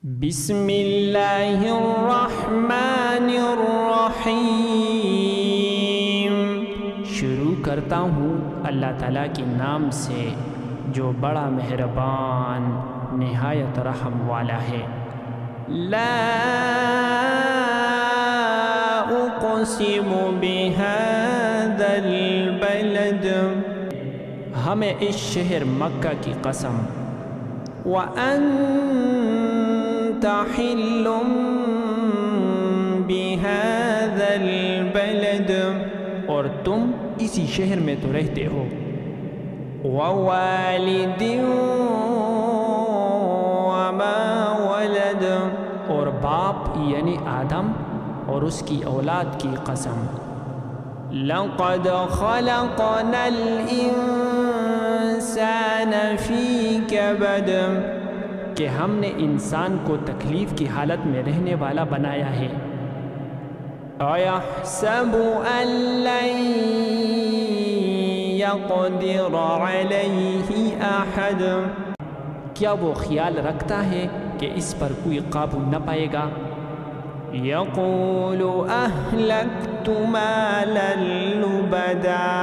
بسم اللہ الرحمن الرحیم۔ شروع کرتا ہوں اللہ تعالیٰ کے نام سے جو بڑا مہربان نہایت رحم والا ہے۔ لا اقسم بہذا البلد، ہمیں اس شہر مکہ کی قسم، وَأَنْتَ حِلٌّ بِهَذَا الْبَلَدِ، اور تم اسی شہر میں تو رہتے ہو، وَوَالِدٍ وَمَا وَلَدَ، اور باپ یعنی آدم اور اس کی اولاد کی قسم، لَقَدْ خَلَقْنَا الْإِنسَانَ فِي كَبَدٍ، کہ ہم نے انسان کو تکلیف کی حالت میں رہنے والا بنایا ہے۔ أَيَحْسَبُ أَن لَّن يَقْدِرَ عَلَيْهِ أَحَدٌ، کیا وہ خیال رکھتا ہے کہ اس پر کوئی قابو نہ پائے گا؟ يَقُولُ أَهْلَكْتُ مَالًا لُبَدًا،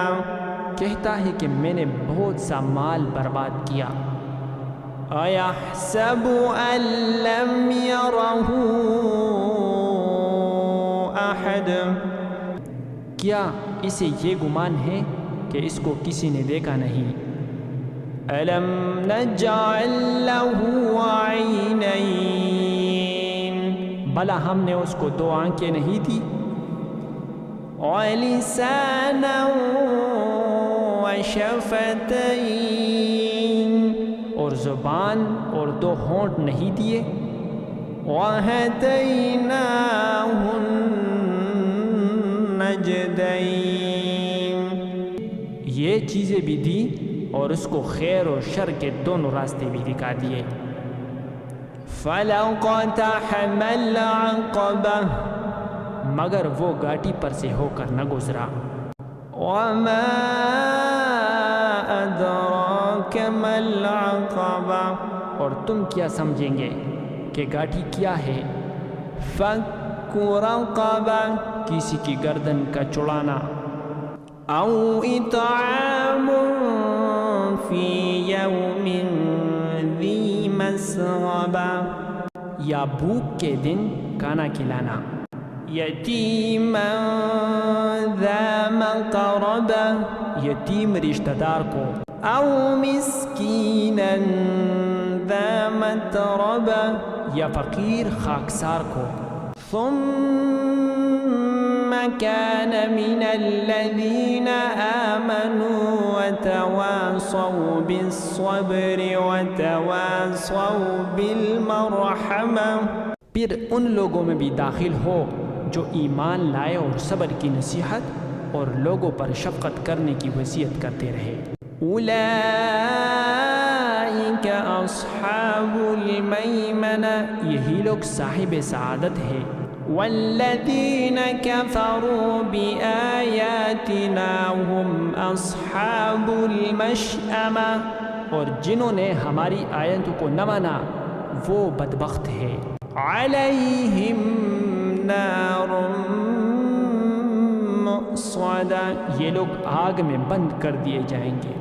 کہتا ہے کہ میں نے بہت سا مال برباد کیا۔ أَيَحْسَبُ أَن لَّمْ يَرَهُ أَحَدٌ، کیا اسے یہ گمان ہے کہ اس کو کسی نے دیکھا نہیں؟ أَلَمْ نَجْعَل لَّهُ عَيْنَيْنِ، بھلا ہم نے اس کو دو آنکھیں نہیں دی؟ وَلِسَانًا وَشَفَتَيْنِ، اور زبان اور دو ہونٹ نہیں دیے؟ وَهَدَيْنَاهُ النَّجْدَيْنِ، یہ چیزیں بھی دی اور اس کو خیر اور شر کے دونوں راستے بھی دکھا دیے۔ فَلَقَتَحَمَ الْعَقَبَةَ، مگر وہ گاٹی پر سے ہو کر نہ گزرا۔ وَمَا أَدْرَاكَ مَا الْعَقَبَةُ، اور تم کیا سمجھیں گے کہ گاٹی کیا ہے؟ فَكُّ رَقَبَةٍ، کسی کی گردن کا چڑانا، أَوْ إِطْعَامٌ فِي يَوْمٍ ذِي مَسْغَبَةٍ، یا بھوک کے دن کھانا کھلانا، یتیما ذا مقربہ، یتیم رشتہ دار کو، او مسکینا ذا متربہ، یا فقیر خاکسار کو، ثم كان من الذين آمنوا وتواصوا بالصبر وتواصوا بالمرحمة، پھر ان لوگوں میں بھی داخل ہو جو ایمان لائے اور صبر کی نصیحت اور لوگوں پر شفقت کرنے کی وصیت کرتے رہے۔ اولئک اصحاب المیمنہ، یہی لوگ صاحب سعادت ہے۔ والذین کفروا بآیاتنا هم اصحاب المشأمہ، اور جنہوں نے ہماری آیتوں کو نہ مانا وہ بدبخت ہے۔ علیہم نار مؤصدہ، یہ لوگ آگ میں بند کر دیے جائیں گے۔